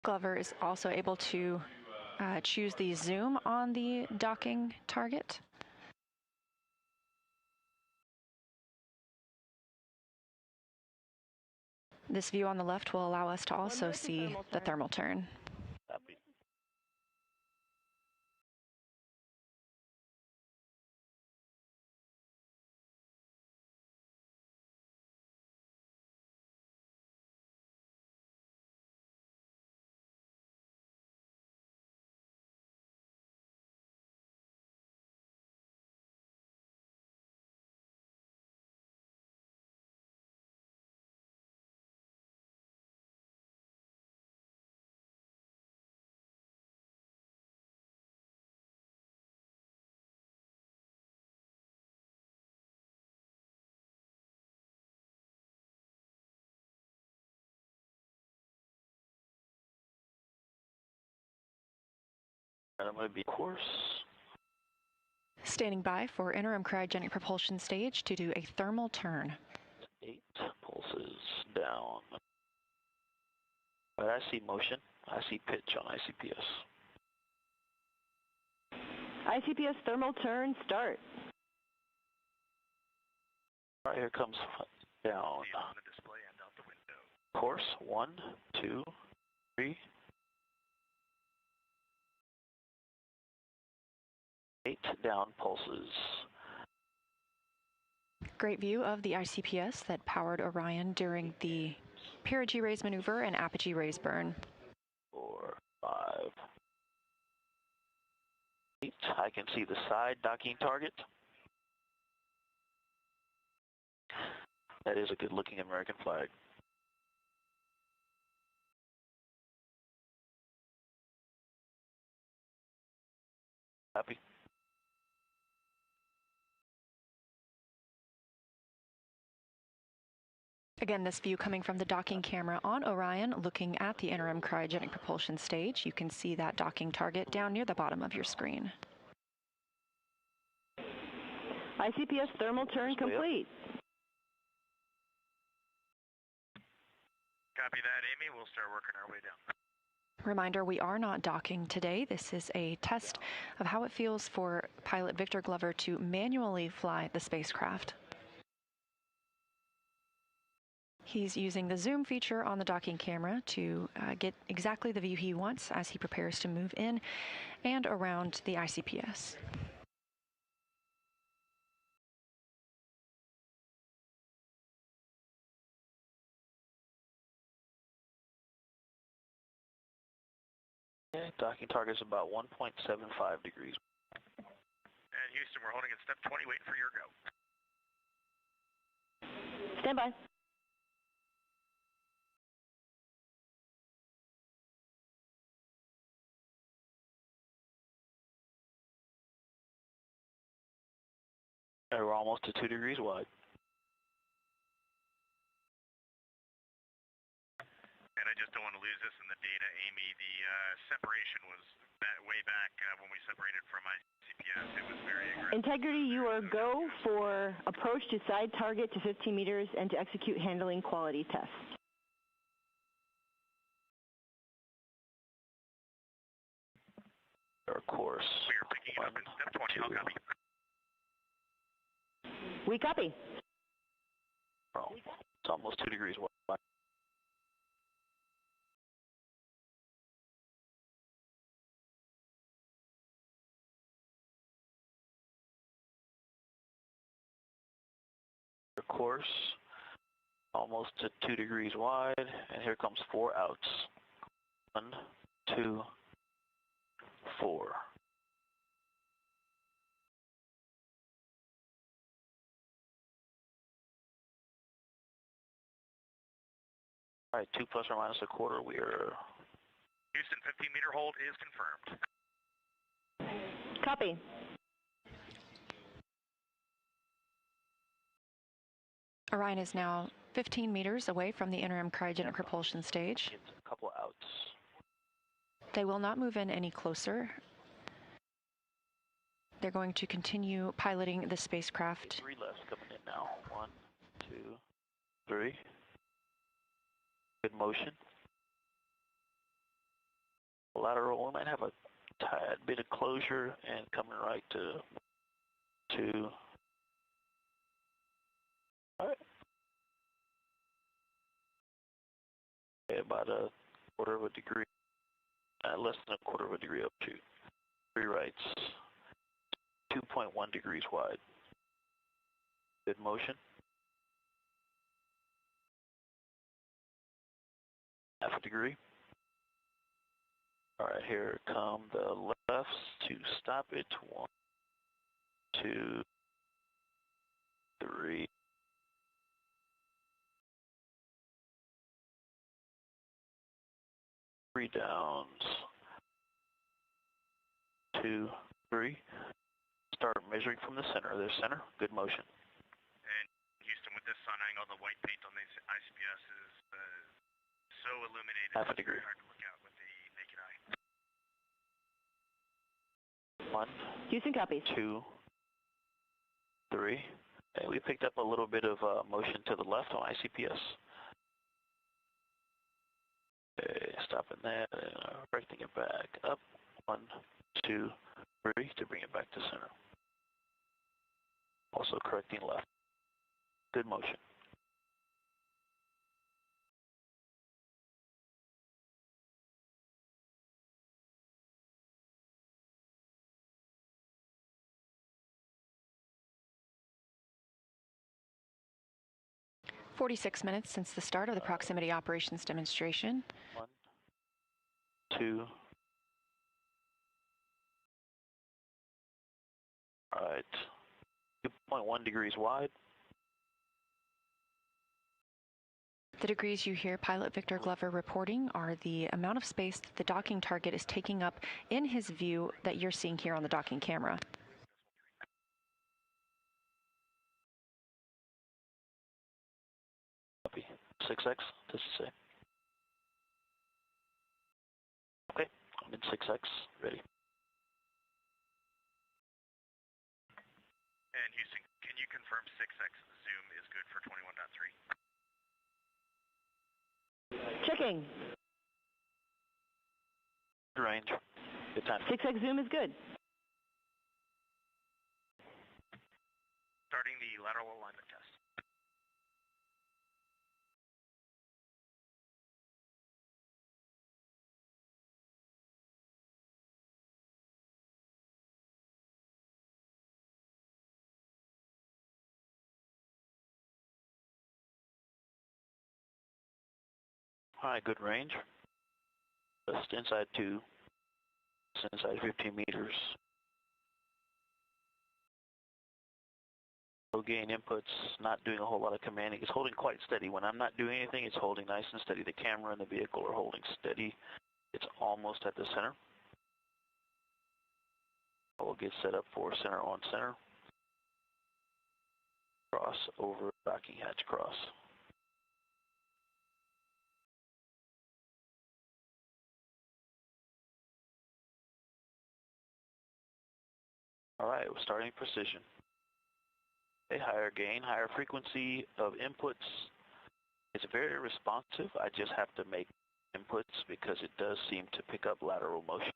Glover is also able to choose the zoom on the docking target. This view on the left will allow us to also see the thermal turn. Copy. And I'm going to be course. Standing by for interim cryogenic propulsion stage to do a thermal turn. 8 pulses down. But I see motion. I see pitch on ICPS. ICPS thermal turn, start. All right, here comes down. On the display and out the window. Course, 1, 2, 3. 8 down pulses. Great view of the ICPS that powered Orion during the perigee raise maneuver and apogee raise burn. 4, 5, 8. I can see the side docking target. That is a good looking American flag. Happy. Again, this view coming from the docking camera on Orion, looking at the interim cryogenic propulsion stage. You can see that docking target down near the bottom of your screen. ICPS thermal turn complete. Copy that, Amy. We'll start working our way down. Reminder, we are not docking today. This is a test of how it feels for pilot Victor Glover to manually fly the spacecraft. He's using the zoom feature on the docking camera to get exactly the view he wants as he prepares to move in and around the ICPS. Okay, docking target is about 1.75 degrees. And Houston, we're holding at step 20, waiting for your go. Stand by. We're almost to 2 degrees wide. And I just don't want to lose this in the data, Amy. The separation was way back when we separated from ICPS. It was very aggressive. Integrity, you are go for approach to side target to 15 meters and to execute handling quality test. Our course. We are picking it up in step 20. I'll copy. We copy. Oh, it's almost 2 degrees wide. Our course, almost to 2 degrees wide, and here comes 4 outs. 1, 2, 4. All right, 2 plus or minus a quarter. We are. Houston, 15-meter hold is confirmed. Copy. Orion is now 15 meters away from the interim cryogenic propulsion stage. It's a couple outs. They will not move in any closer. They're going to continue piloting the spacecraft. 3 left coming in now. 1, 2, 3. Good motion. lateral. We might have a tad bit of closure and coming right to 2. All right. Okay, about a quarter of a degree, less than a quarter of a degree up to 3 rights, 2.1 degrees wide. Good motion. Half a degree. All right, here come the lefts to stop it. 1, 2, 3. 3 downs. 2, 3. Start measuring from the center. There's center. Good motion. And Houston, with this sun angle, the white paint on these ICPS is so illuminated. Half a degree. It's very hard to look at with the naked eye. 1, Houston copies. 2, 3. And we picked up a little bit of motion to the left on ICPS. Okay, stopping that and correcting it back up. 1, 2, 3 to bring it back to center. Also correcting left. Good motion. "46 minutes since the start of the proximity operations demonstration. 1, 2. All right. 2.1 degrees wide. The degrees you hear pilot Victor Glover reporting are the amount of space that the docking target is taking up in his view that you're seeing here on the docking camera. Copy. 6X, does it say? Okay, I'm in 6X, ready. And Houston, can you confirm 6X zoom is good for 21.3? Checking. Good range. Good time. 6X zoom is good. Starting the lateral alignment test. All right, good range. Just inside 2, just inside 15 meters. Low gain inputs, not doing a whole lot of commanding. It's holding quite steady. When I'm not doing anything, it's holding nice and steady. The camera and the vehicle are holding steady. It's almost at the center. We'll get set up for center on center. Cross over, docking hatch cross. All right, we're starting precision. A higher gain, higher frequency of inputs. It's very responsive. I just have to make inputs because it does seem to pick up lateral motion.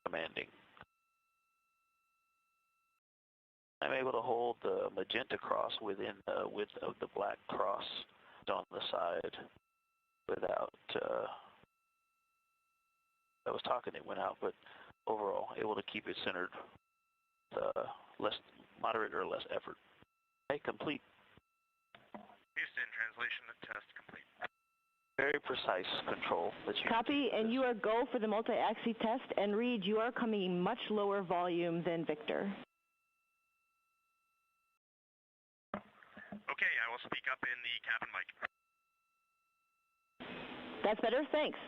Commanding. I'm able to hold the magenta cross within the width of the black cross on the side without, I was talking, it went out, but overall able to keep it centered, less moderate or less effort. Okay, complete. Houston, translation test complete. Very precise control that you Copy, and you are go for the multi-axis test, and Reed, you are coming much lower volume than Victor. Okay, I will speak up in the cabin mic. That's better, thanks.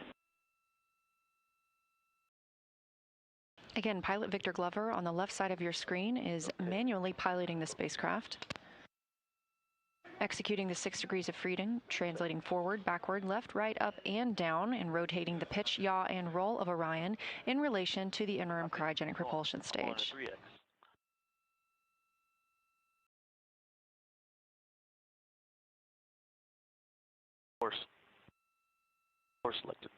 Again, pilot Victor Glover on the left side of your screen is manually piloting the spacecraft, executing the 6 degrees of freedom, translating forward, backward, left, right, up, and down, and rotating the pitch, yaw, and roll of Orion in relation to the interim cryogenic propulsion stage. Course selected.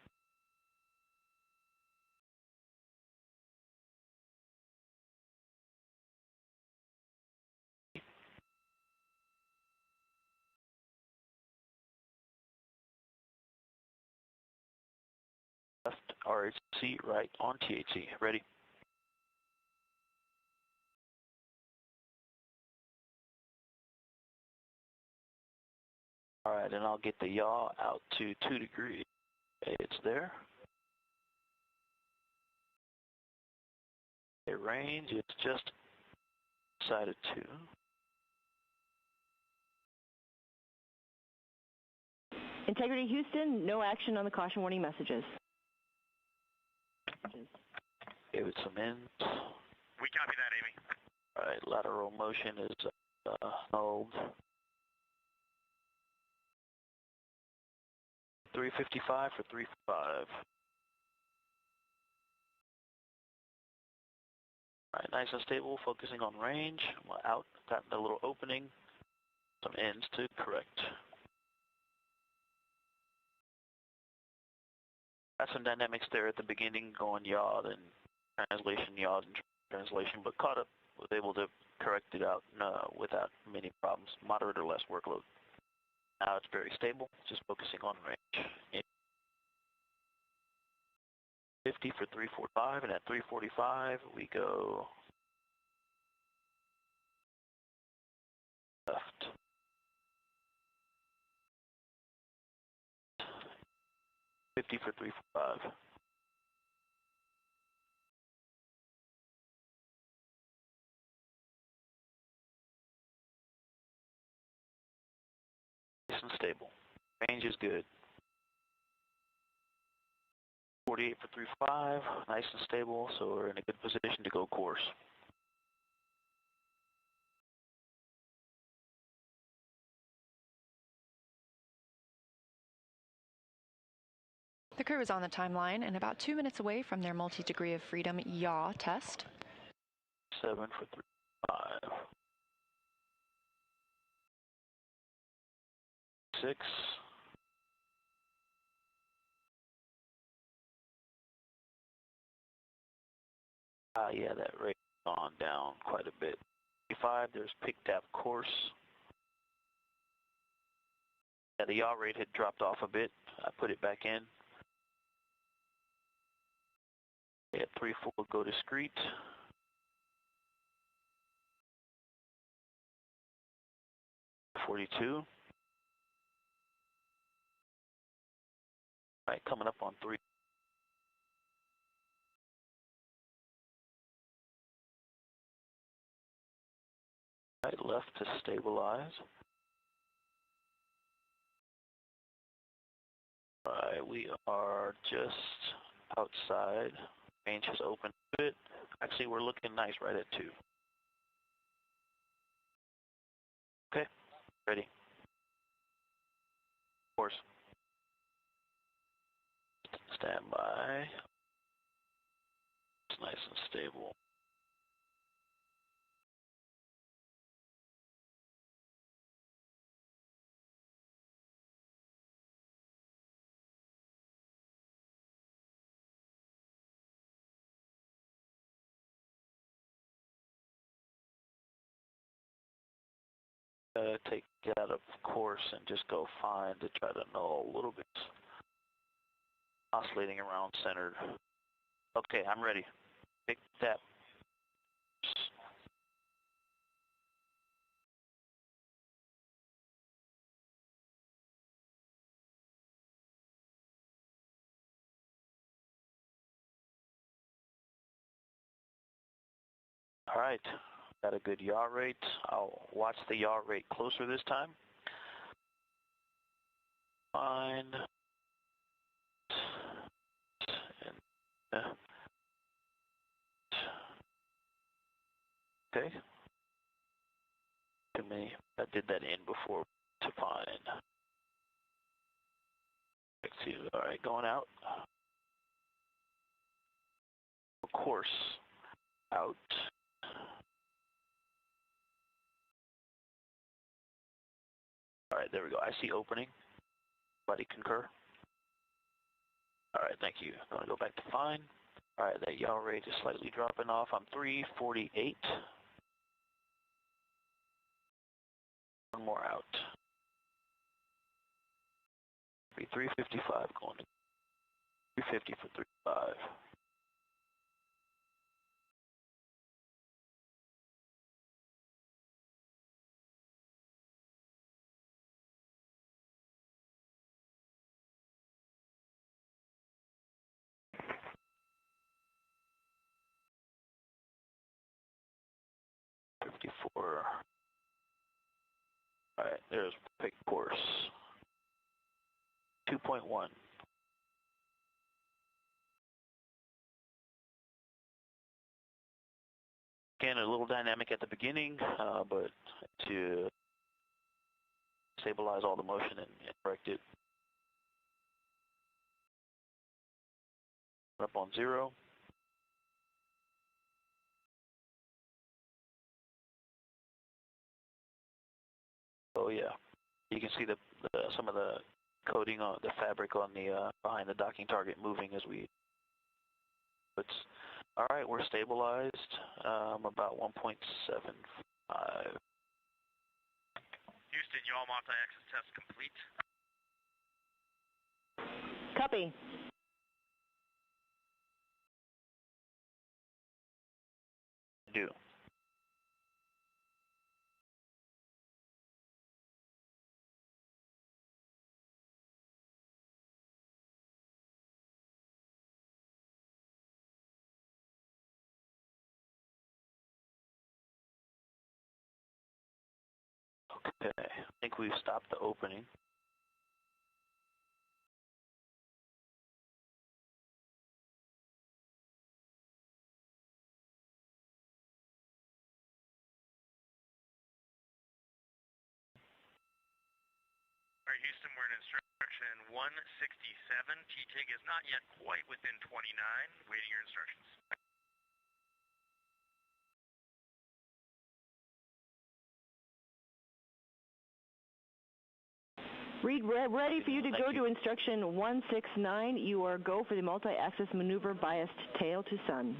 RHC right on THC. Ready? All right, and I'll get the yaw out to 2 degrees. Okay, it's there. Okay, range, it's just side of 2. Integrity Houston, no action on the caution warning messages. Give it some ends. We copy that, Amy. All right, lateral motion is held. 355 for 355. All right, nice and stable, focusing on range. Out, got a little opening, some ends to correct. Got some dynamics there at the beginning, going yawed and translation, yawed and translation, but caught up, was able to correct it out without many problems, moderate or less workload. Now it's very stable, just focusing on range. 50 for 345, and at 345 we go left. 50 for 345. Nice and stable. Range is good. 48 for 35, nice and stable, so we're in a good position to go course. The crew is on the timeline and about 2 minutes away from their multi-degree of freedom yaw test. 7 for 35. 6. Yeah, that rate has gone down quite a bit. 5, there's picked up course. Yeah, the yaw rate had dropped off a bit. I put it back in. At 3-4, go discreet. 42. All right, coming up on 3. All right, left to stabilize. All right, we are just outside. Range has opened a bit. Actually, we're looking nice right at 2. Okay, ready. Course. Stand by. It's nice and stable. Take it out of course and just go fine to try to know a little bit. Oscillating around centered. Okay, I'm ready. Pick that. All right, got a good yaw rate. I'll watch the yaw rate closer this time. Fine. And, okay. To me, I did that in before to fine. All right, going out. Course out. All right, there we go. I see opening. Everybody concur? All right, thank you. I'm going to go back to fine. All right, that yaw rate is slightly dropping off. I'm 348. One more out. 355 going to 350 for 35. $54. Alright, there's pick course. 2.1. Again, a little dynamic at the beginning, but to stabilize all the motion and correct it. Up on 0. Oh yeah, you can see some of the coating on the fabric on the behind the docking target moving as we. All right. We're stabilized about 1.75. Houston, y'all multi-axis test complete. Copy. Do. Okay, I think we've stopped the opening. All right, Houston, we're in instruction 167. TTIG is not yet quite within 29. Waiting your instructions. Reed, we're ready for you to go to instruction 169. You are go for the multi-axis maneuver biased tail to sun.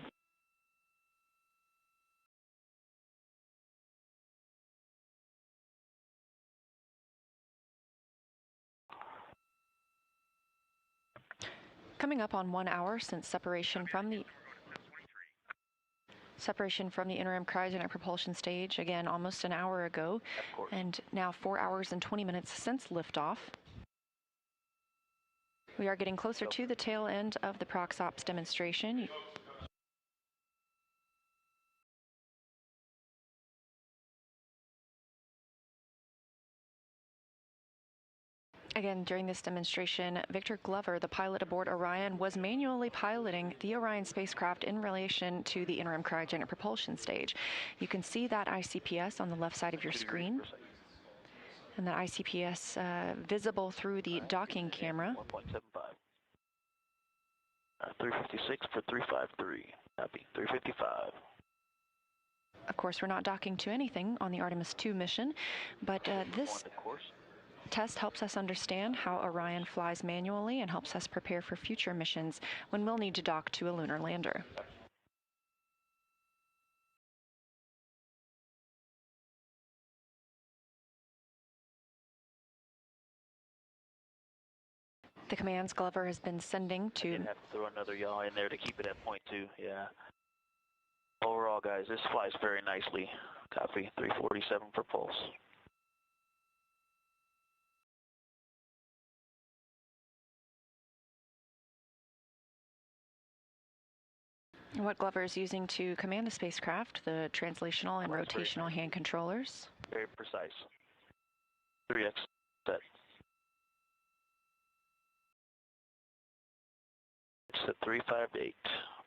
Coming up on 1 hour since separation from the interim cryogenic propulsion stage, again almost an hour ago, and now 4 hours and 20 minutes since liftoff. We are getting closer to the tail end of the ProxOps demonstration. Again, during this demonstration, Victor Glover, the pilot aboard Orion, was manually piloting the Orion spacecraft in relation to the interim cryogenic propulsion stage. You can see that ICPS on the left side of your screen, and that ICPS visible through the docking camera. 1.75. 356 for 353. Copy. 355. Of course, we're not docking to anything on the Artemis 2 mission, but this test helps us understand how Orion flies manually and helps us prepare for future missions when we'll need to dock to a lunar lander. The commands Glover has been sending to... I did have to throw another yaw in there to keep it at 0.2, yeah. Overall, guys, this flies very nicely. Copy. 347 for pulse. What Glover is using to command the spacecraft, the translational and rotational hand controllers. Very precise. 3x set. It's at 358.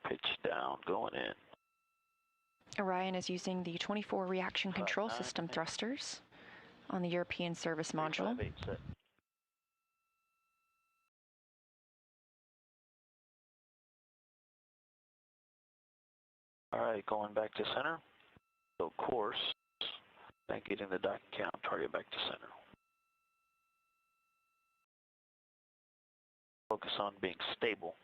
Pitch down, going in. Orion is using the 24 reaction control system thrusters on the European service module. Set. All right, going back to center. So course, then getting the docking count, target back to center. Focus on being stable.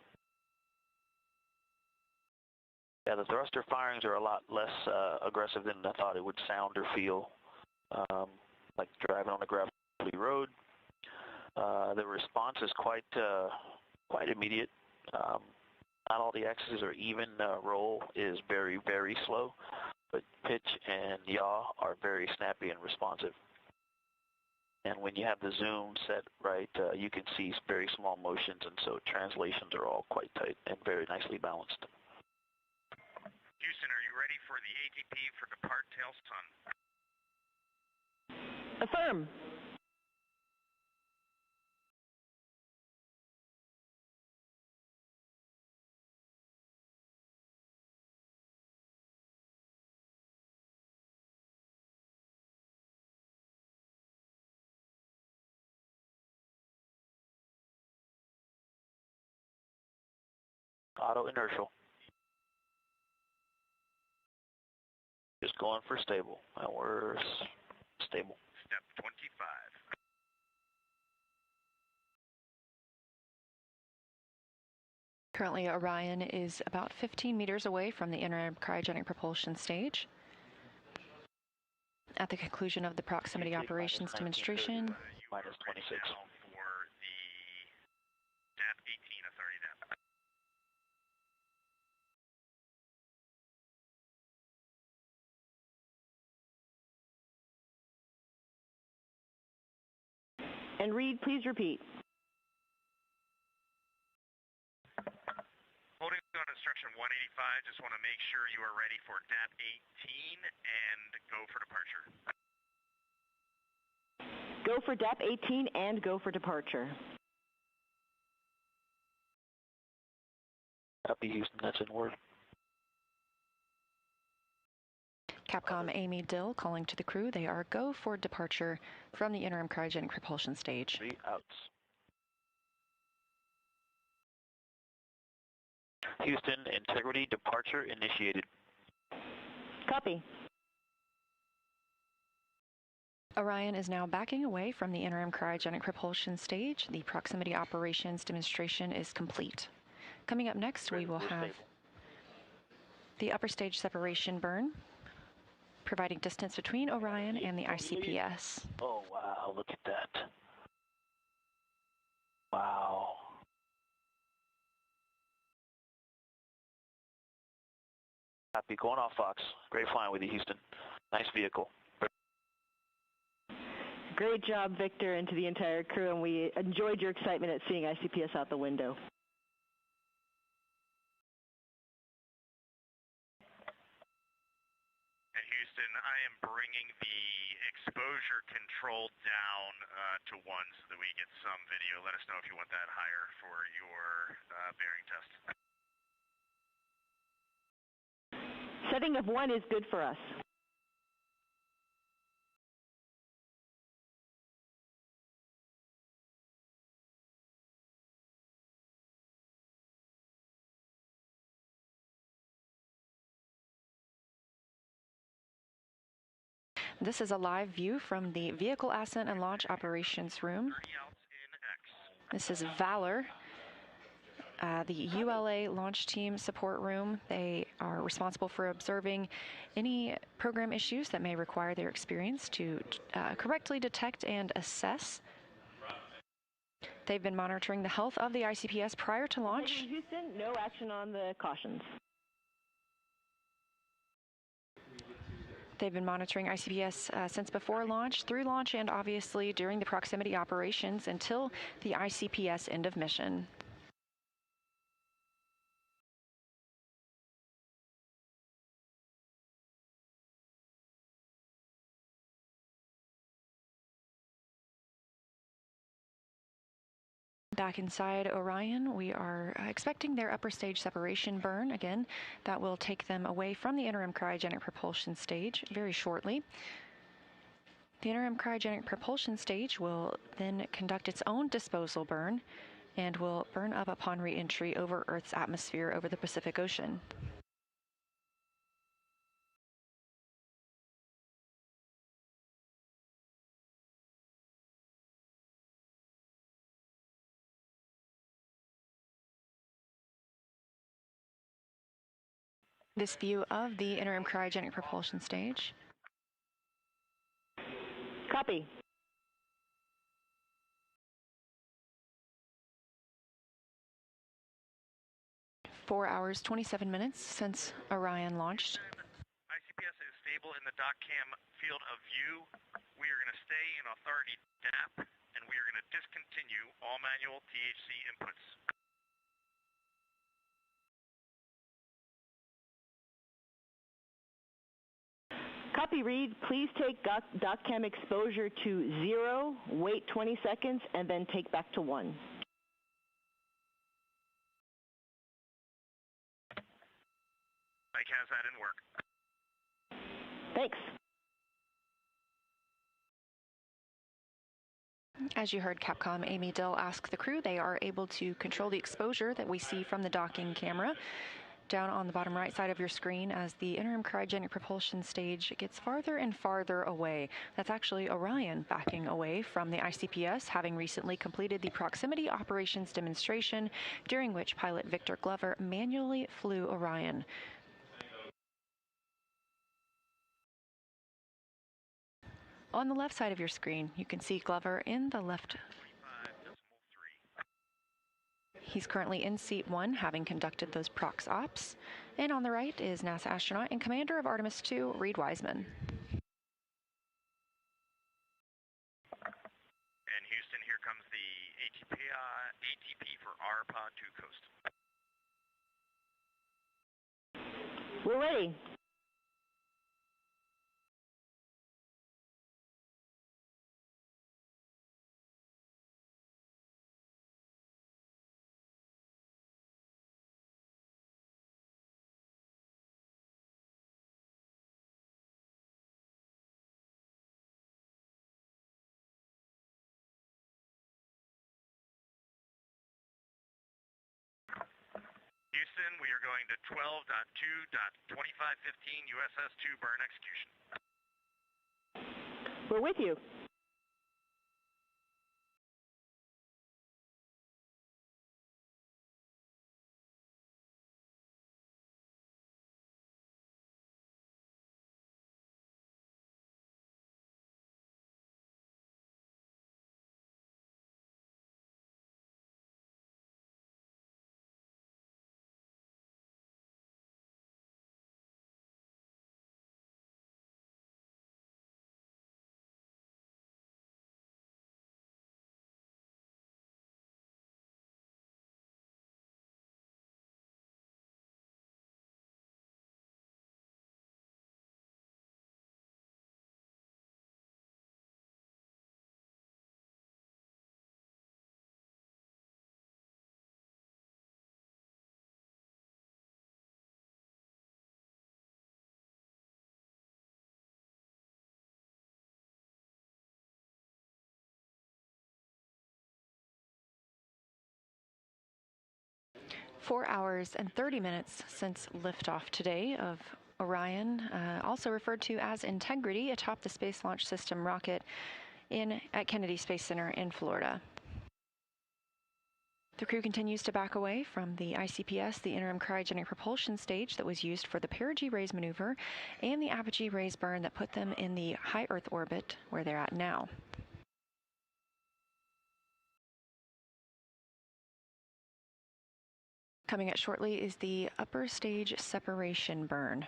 Yeah, the thruster firings are a lot less aggressive than I thought it would sound or feel, like driving on a gravelly road. The response is quite immediate. Not all the axes are even. Roll is very, very slow, but pitch and yaw are very snappy and responsive. And when you have the zoom set right, you can see very small motions, and so translations are all quite tight and very nicely balanced. Houston, are you ready for the ATP for depart tail sun? Affirm. Auto inertial. Just going for stable, and we're stable. Step 25. Currently, Orion is about 15 meters away from the interim cryogenic propulsion stage. At the conclusion of the proximity operations demonstration, minus 26. For the DAP 18 authority DAP. And Reed, please repeat. Holding on instruction 185, just want to make sure you are ready for DAP 18 and go for departure. Go for DAP 18 and go for departure. Copy, Houston, that's in word. Capcom Amy Dill calling to the crew. They are go for departure from the interim cryogenic propulsion stage. 3 outs. Houston, integrity departure initiated. Copy. Orion is now backing away from the interim cryogenic propulsion stage. The proximity operations demonstration is complete. Coming up next, we will have the upper stage separation burn, providing distance between Orion and the ICPS. Oh, wow, look at that. Wow. Happy going off, Fox. Great flying with you, Houston. Nice vehicle. Great job, Victor, and to the entire crew, and we enjoyed your excitement at seeing ICPS out the window. And Houston, I am bringing the exposure control down to 1 so that we get some video. Let us know if you want that higher for your bearing test. Setting of 1 is good for us. This is a live view from the Vehicle Ascent and Launch Operations Room. 30 outs in X. This is Valor, the ULA launch team support room. They are responsible for observing any program issues that may require their experience to correctly detect and assess. They've been monitoring the health of the ICPS prior to launch. Houston, no action on the cautions. They've been monitoring ICPS since before launch, through launch, and obviously during the proximity operations until the ICPS end of mission. Back inside Orion, we are expecting their upper stage separation burn. Again, that will take them away from the interim cryogenic propulsion stage very shortly. The interim cryogenic propulsion stage will then conduct its own disposal burn and will burn up upon re-entry over Earth's atmosphere over the Pacific Ocean. This view of the interim cryogenic propulsion stage. Copy. 4 hours, 27 minutes since Orion launched. ICPS is stable in the dock cam field of view. We are going to stay in authority DAP, and we are going to discontinue all manual THC inputs. Copy, Reed. Please take dock cam exposure to 0, wait 20 seconds, and then take back to 1. Mike has that in work. Thanks. As you heard Capcom Amy Dill ask the crew, they are able to control the exposure that we see from the docking camera down on the bottom right side of your screen as the interim cryogenic propulsion stage gets farther and farther away. That's actually Orion backing away from the ICPS, having recently completed the proximity operations demonstration, during which pilot Victor Glover manually flew Orion. On the left side of your screen, you can see Glover in the left. He's currently in seat 1, having conducted those prox ops. And on the right is NASA astronaut and commander of Artemis 2, Reed Wiseman. And Houston, here comes the ATP for our pod to coast. We're ready. Houston, we are going to 12.2.2515 USS-2 burn execution. We're with you. Four hours and 30 minutes since liftoff today of Orion, also referred to as Integrity, atop the Space Launch System rocket at Kennedy Space Center in Florida. The crew continues to back away from the ICPS, the interim cryogenic propulsion stage that was used for the perigee raise maneuver, and the apogee raise burn that put them in the high Earth orbit where they're at now. Coming up shortly is the upper stage separation burn.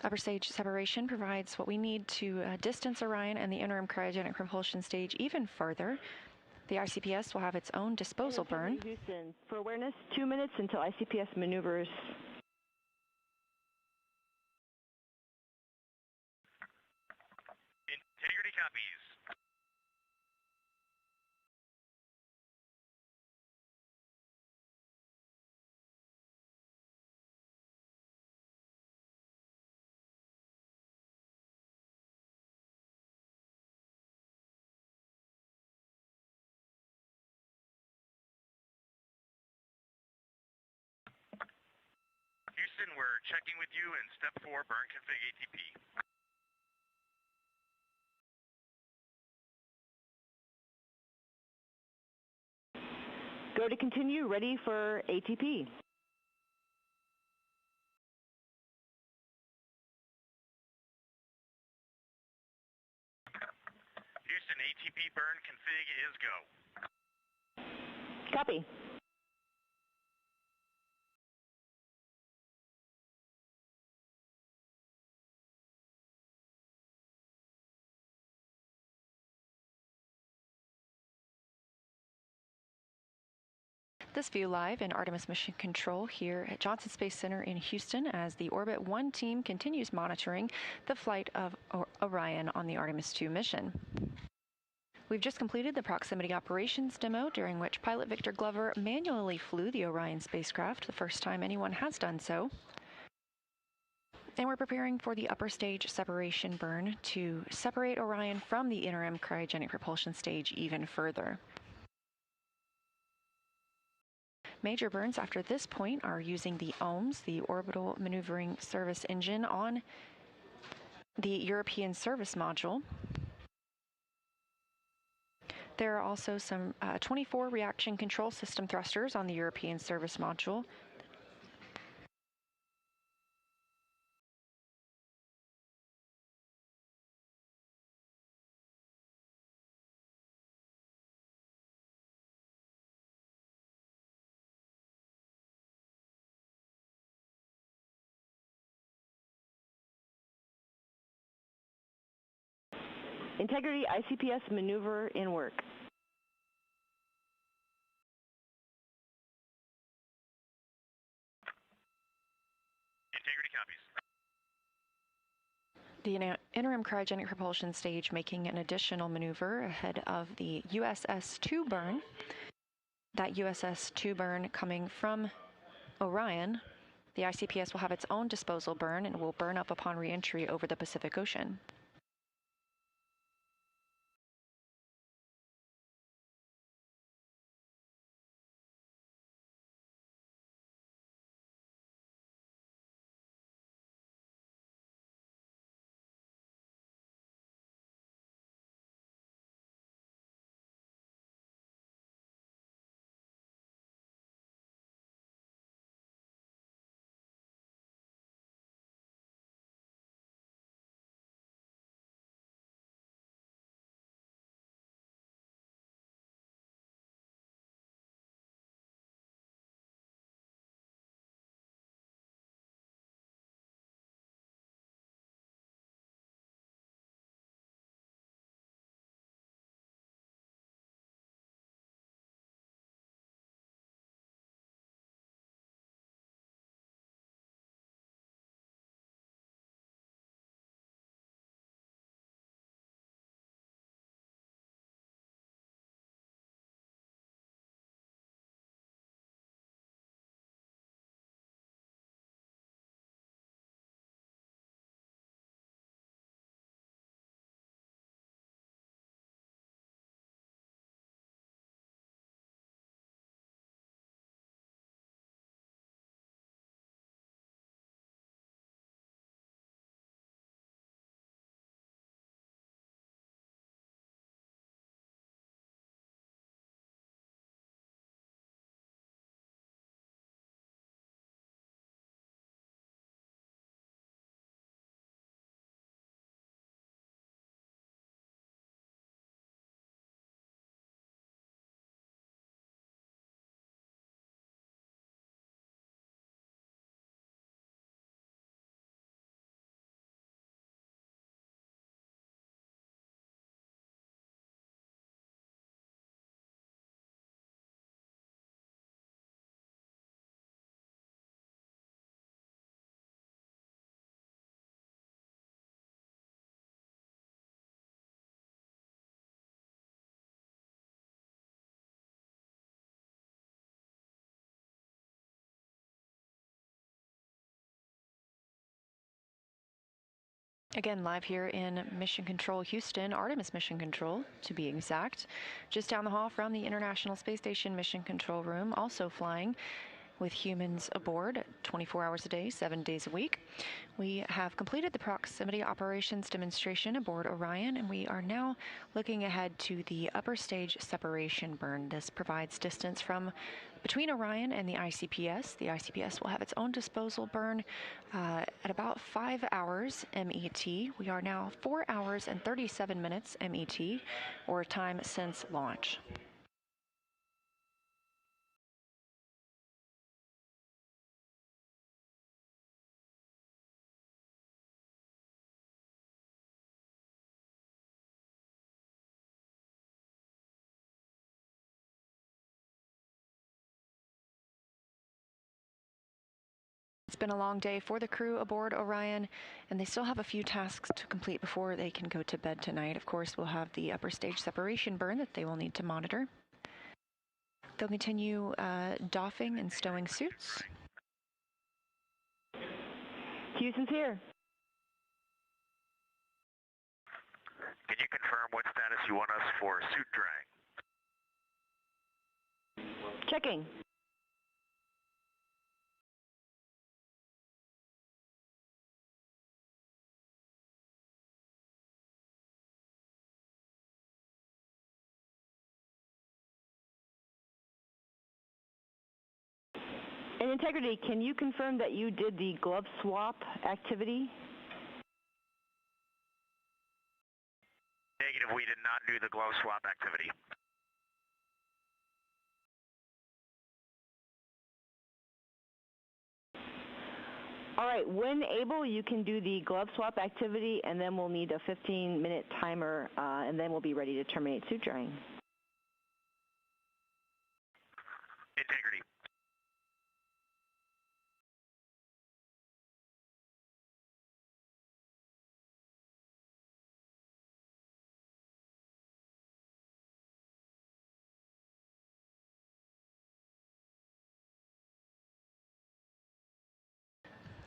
Upper stage separation provides what we need to distance Orion and the interim cryogenic propulsion stage even further. The ICPS will have its own disposal burn. Houston, for awareness, 2 minutes until ICPS maneuvers. Integrity copies. Houston, we're checking with you in step 4 burn config ATP. Go to continue, ready for ATP. Houston, ATP burn config is go. Copy. This view live in Artemis Mission Control here at Johnson Space Center in Houston as the Orbit 1 team continues monitoring the flight of Orion on the Artemis 2 mission. We've just completed the proximity operations demo, during which pilot Victor Glover manually flew the Orion spacecraft, the first time anyone has done so. And we're preparing for the upper stage separation burn to separate Orion from the interim cryogenic propulsion stage even further. Major burns after this point are using the OMS, the Orbital Maneuvering Service Engine, on the European Service Module. There are also some 24 reaction control system thrusters on the European Service Module. Integrity ICPS maneuver in work. Integrity copies. The interim cryogenic propulsion stage making an additional maneuver ahead of the USS-2 burn. That USS-2 burn coming from Orion. The ICPS will have its own disposal burn and will burn up upon re-entry over the Pacific Ocean. Again, live here in Mission Control Houston, Artemis Mission Control, to be exact. Just down the hall from the International Space Station Mission Control Room, also flying with humans aboard 24 hours a day, 7 days a week. We have completed the proximity operations demonstration aboard Orion, and we are now looking ahead to the upper stage separation burn. This provides distance from between Orion and the ICPS. The ICPS will have its own disposal burn at about 5 hours MET. We are now 4 hours and 37 minutes MET, or time since launch. It's been a long day for the crew aboard Orion, and they still have a few tasks to complete before they can go to bed tonight. Of course, we'll have the upper stage separation burn that they will need to monitor. They'll continue doffing and stowing suits. Houston's here. Can you confirm what status you want us for suit drying? Checking. And Integrity, can you confirm that you did the glove swap activity? Negative, we did not do the glove swap activity. All right, when able, you can do the glove swap activity, and then we'll need a 15-minute timer, and then we'll be ready to terminate suit drying. Integrity.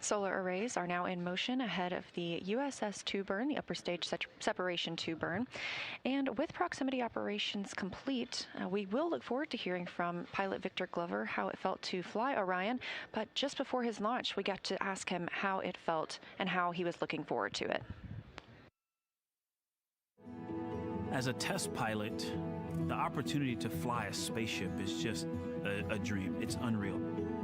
Solar arrays are now in motion ahead of the USS 2 burn, the upper stage separation 2 burn. And with proximity operations complete, we will look forward to hearing from pilot Victor Glover how it felt to fly Orion. But just before his launch, we got to ask him how it felt and how he was looking forward to it. As a test pilot, the opportunity to fly a spaceship is just a dream. It's unreal.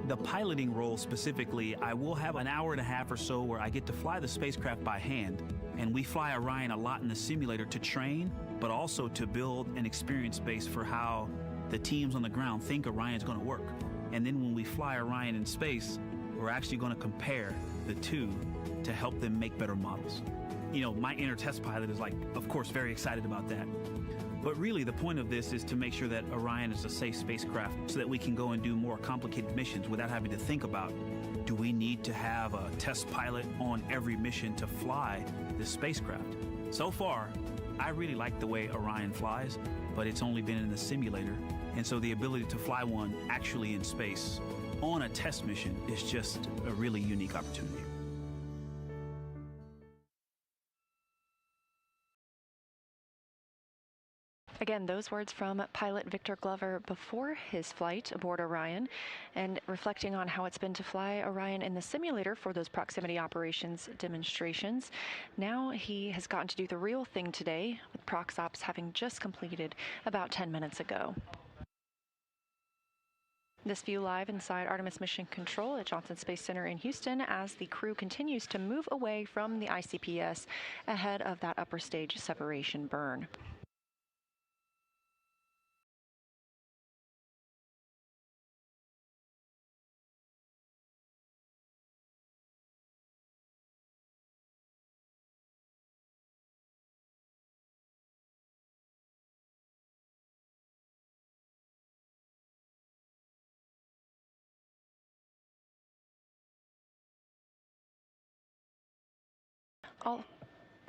The piloting role specifically, I will have an hour and a half or so where I get to fly the spacecraft by hand, and we fly Orion a lot in the simulator to train, but also to build an experience base for how the teams on the ground think Orion's going to work. And then when we fly Orion in space, we're actually going to compare the two to help them make better models. You know, my inner test pilot is like, of course, very excited about that. But really, the point of this is to make sure that Orion is a safe spacecraft so that we can go and do more complicated missions without having to think about, do we need to have a test pilot on every mission to fly this spacecraft? So far, I really like the way Orion flies, but it's only been in the simulator. And so the ability to fly one actually in space on a test mission is just a really unique opportunity. Again, those words from pilot Victor Glover before his flight aboard Orion, and reflecting on how it's been to fly Orion in the simulator for those proximity operations demonstrations. Now he has gotten to do the real thing today, with ProxOps having just completed about 10 minutes ago. This view live inside Artemis Mission Control at Johnson Space Center in Houston as the crew continues to move away from the ICPS ahead of that upper stage separation burn.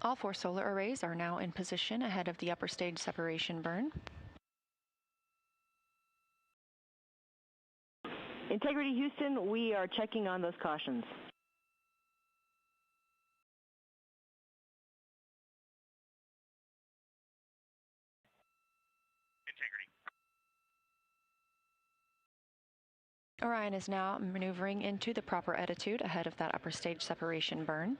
All 4 solar arrays are now in position ahead of the upper stage separation burn. Integrity Houston, we are checking on those cautions. Orion is now maneuvering into the proper attitude ahead of that upper stage separation burn.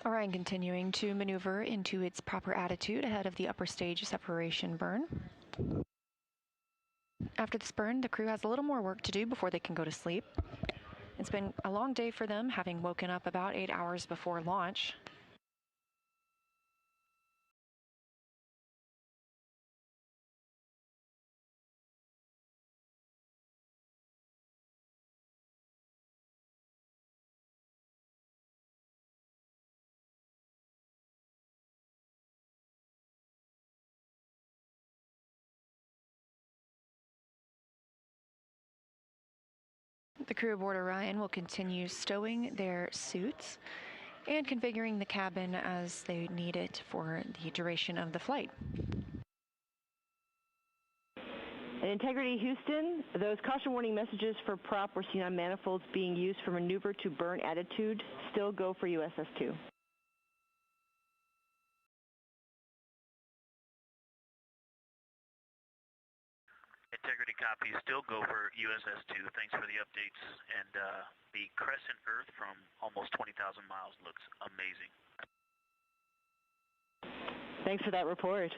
Orion continuing to maneuver into its proper attitude ahead of the upper stage separation burn. After this burn, the crew has a little more work to do before they can go to sleep. It's been a long day for them, having woken up about 8 hours before launch. The crew aboard Orion will continue stowing their suits and configuring the cabin as they need it for the duration of the flight. At Integrity Houston, those caution warning messages for prop or xenon manifolds being used for maneuver to burn attitude still go for USS-2. Integrity copy. Still go for USS-2. Thanks for the updates. And the crescent Earth from almost 20,000 miles looks amazing. Thanks for that report.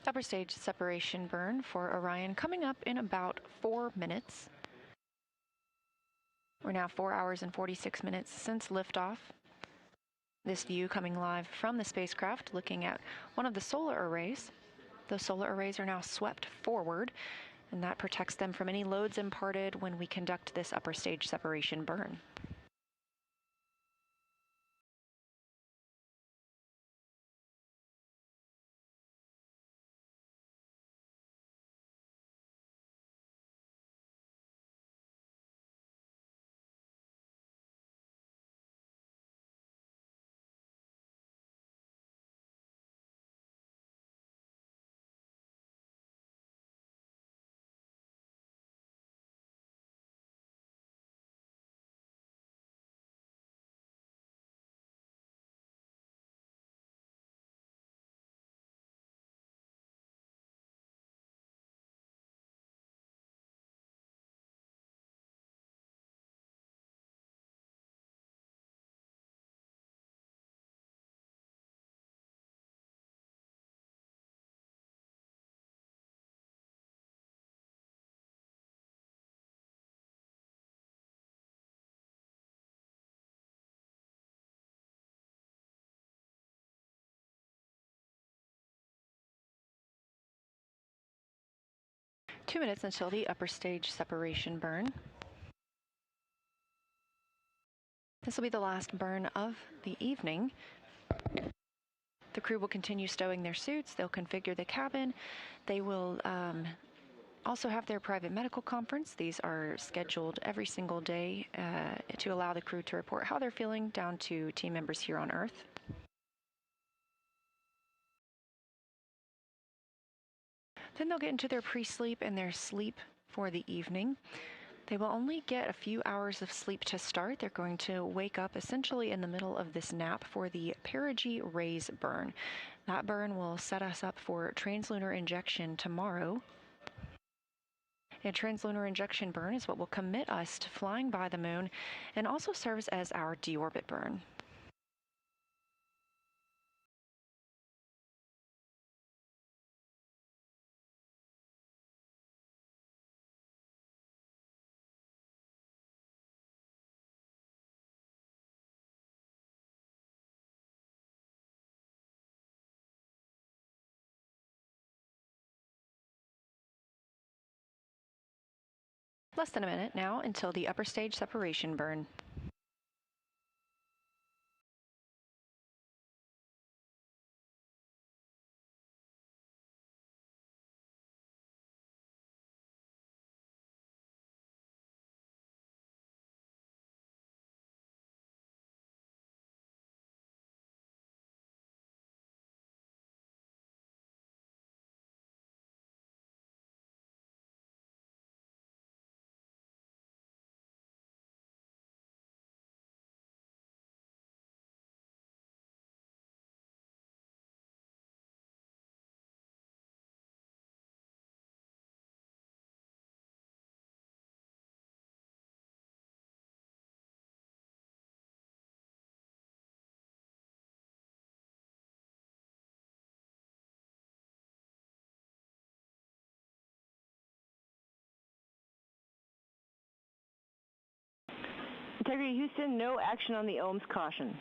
Upper stage separation burn for Orion coming up in about 4 minutes. We're now 4 hours and 46 minutes since liftoff. This view coming live from the spacecraft, looking at one of the solar arrays. Those solar arrays are now swept forward, and that protects them from any loads imparted when we conduct this upper stage separation burn. 2 minutes until the upper stage separation burn. This will be the last burn of the evening. The crew will continue stowing their suits. They'll configure the cabin. They will also have their private medical conference. These are scheduled every single day to allow the crew to report how they're feeling down to team members here on Earth. Then they'll get into their pre-sleep and their sleep for the evening. They will only get a few hours of sleep to start. They're going to wake up essentially in the middle of this nap for the perigee raise burn. That burn will set us up for translunar injection tomorrow. A translunar injection burn is what will commit us to flying by the moon and also serves as our deorbit burn. Less than a minute now until the upper stage separation burn. Integrity Houston, no action on the ohms caution.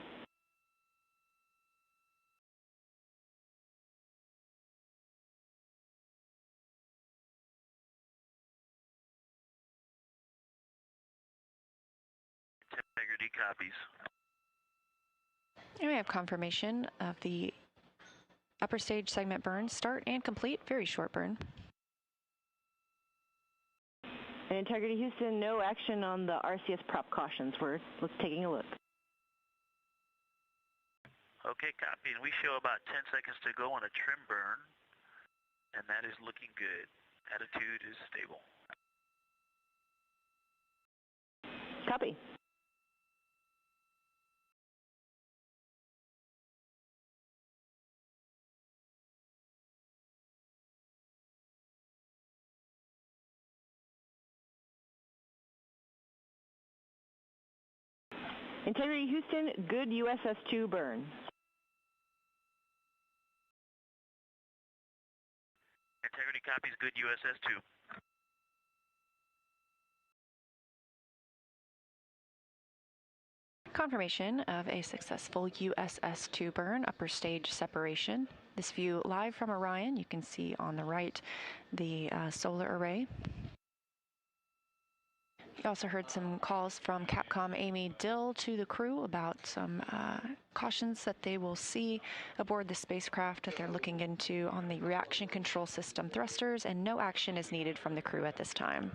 Integrity copies. And we have confirmation of the upper stage segment burn start and complete. Very short burn. And Integrity Houston, no action on the RCS prop cautions. Let's taking a look. Okay, copy. And we show about 10 seconds to go on a trim burn, and that is looking good. Attitude is stable. Copy. Integrity Houston, good USS-2 burn. Integrity copies, good USS-2. Confirmation of a successful USS-2 burn, upper stage separation. This view live from Orion. You can see on the right the solar array. You also heard some calls from Capcom Amy Dill to the crew about some cautions that they will see aboard the spacecraft that they're looking into on the reaction control system thrusters, and no action is needed from the crew at this time.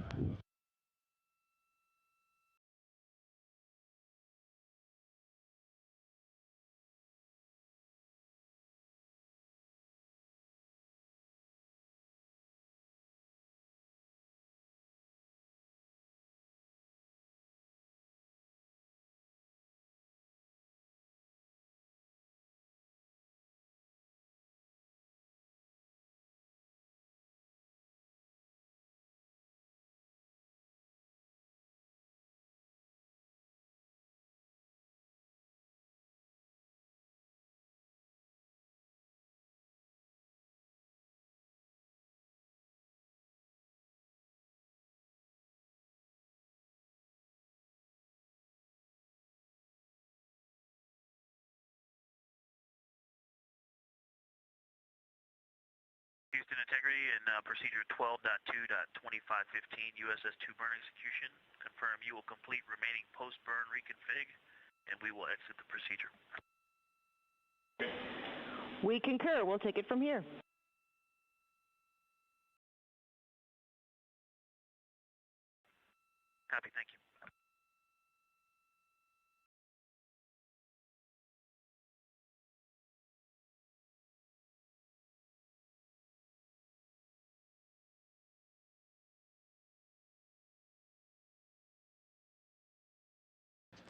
Houston Integrity and procedure 12.2.2515 USS-2 burn execution. Confirm you will complete remaining post-burn reconfig, and we will exit the procedure. We concur. We'll take it from here. Copy, thank you.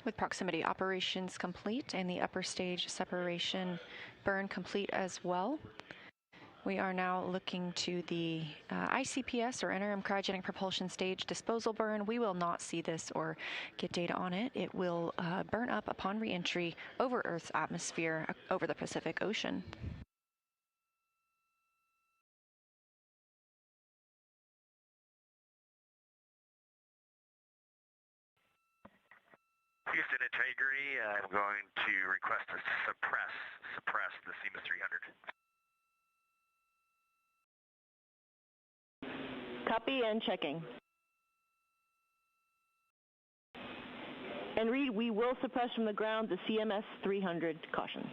With proximity operations complete and the upper stage separation burn complete as well, we are now looking to the ICPS, or interim cryogenic propulsion stage disposal burn. We will not see this or get data on it. It will burn up upon reentry over Earth's atmosphere over the Pacific Ocean. Houston Integrity, I'm going to request to suppress the CMA 300. Copy and checking. And Reed, we will suppress from the ground the CMS 300 caution.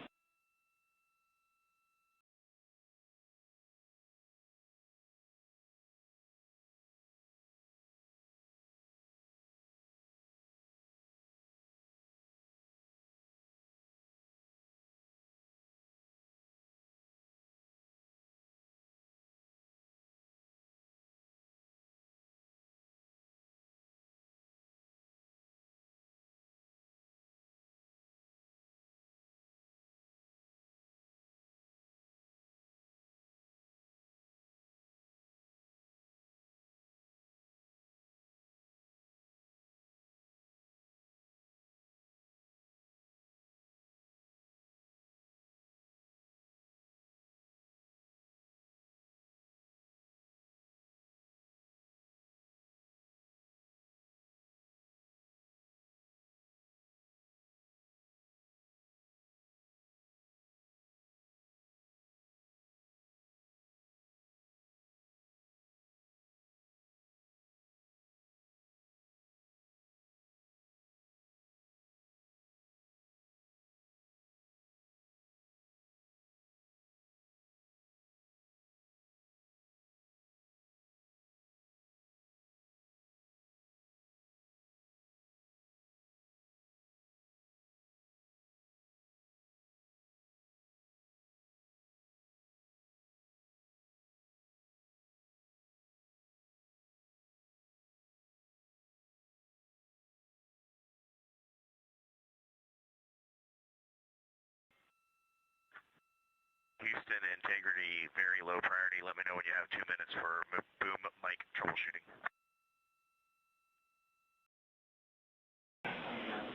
Houston Integrity, very low priority. Let me know when you have 2 minutes for boom mic troubleshooting.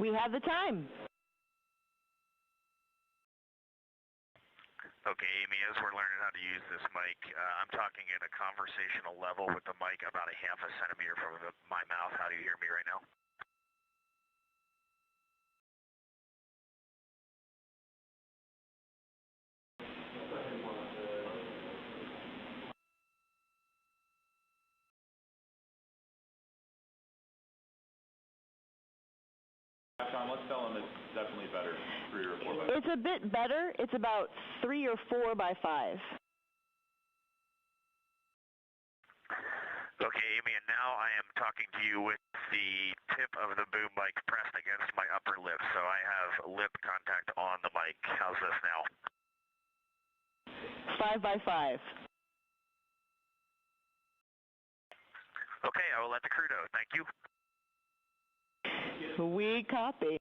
We have the time. Okay, Amy, as we're learning how to use this mic, I'm talking at a conversational level with the mic about a half a centimeter from my mouth. How do you hear me right now? Sean, let's tell him it's definitely better, 3 or 4 by 5. It's a bit better. It's about 3 or 4 by 5. Okay, Amy, and now I am talking to you with the tip of the boom mic pressed against my upper lip, so I have lip contact on the mic. How's this now? 5 by 5. Okay, I will let the crew know. Thank you. We copy.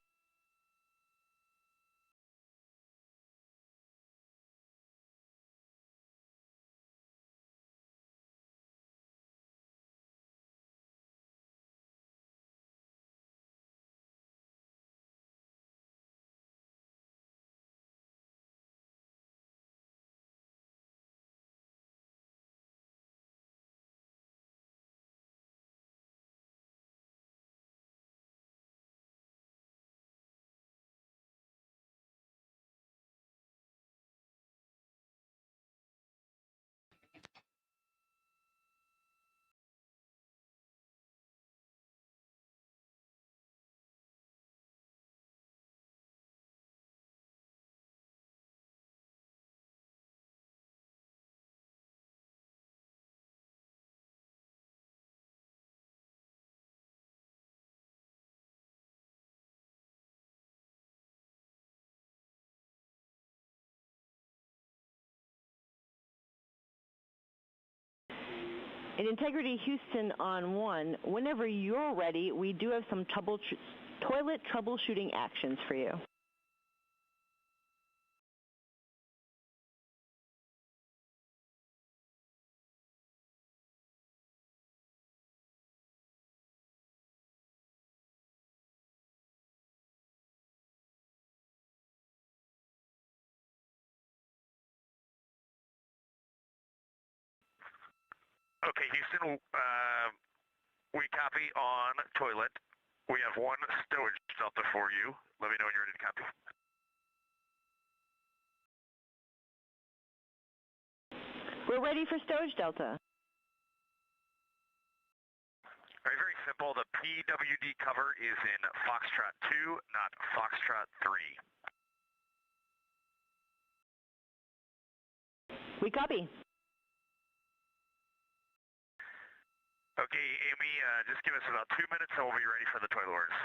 In Integrity Houston on 1, whenever you're ready, we do have some toilet troubleshooting actions for you. Okay, Houston, we copy on toilet. We have one stowage delta for you. Let me know when you're ready to copy. We're ready for stowage delta. All right, very simple. The PWD cover is in Foxtrot 2, not Foxtrot 3. We copy. Okay, Amy, just give us about 2 minutes and we'll be ready for the toilet orders.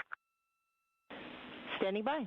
Standing by.